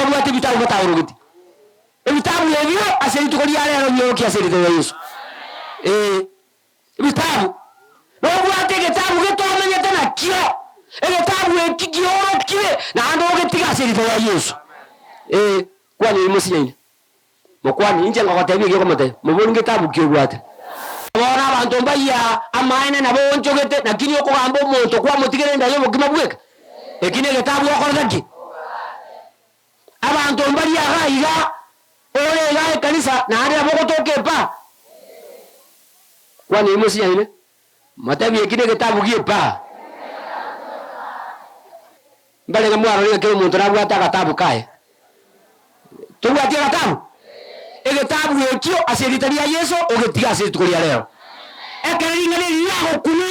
bagwati bitabu batawurugiti ibitabu yebyo aseri tukori yale rero kiaseri de Yesu ibitabu no gwate gitabu gitomenye tena kio egitabu ekigio kiwe na ando getiga aseri de Yesu kwani musinyine mokwani inje ngakotebye gyo komate mubonge gitabu kyo gwate bona abantu mbaya amaene nabo onjogete nakini okugamba omuntu kwa mutigere ndayo mugima bweka ekine gitabu okoraki abantu mbali agaiga ole gae kanisa na hadi abogotoke pa kwani musinyine matabi ekine gitabu kipa mbale ngamwaro ni kile muntu nabwo ataka kae tugwatie gatabu egetabu ekyo aseritaria Yesu ogetiga aseritukoria leo ekereringa ni yago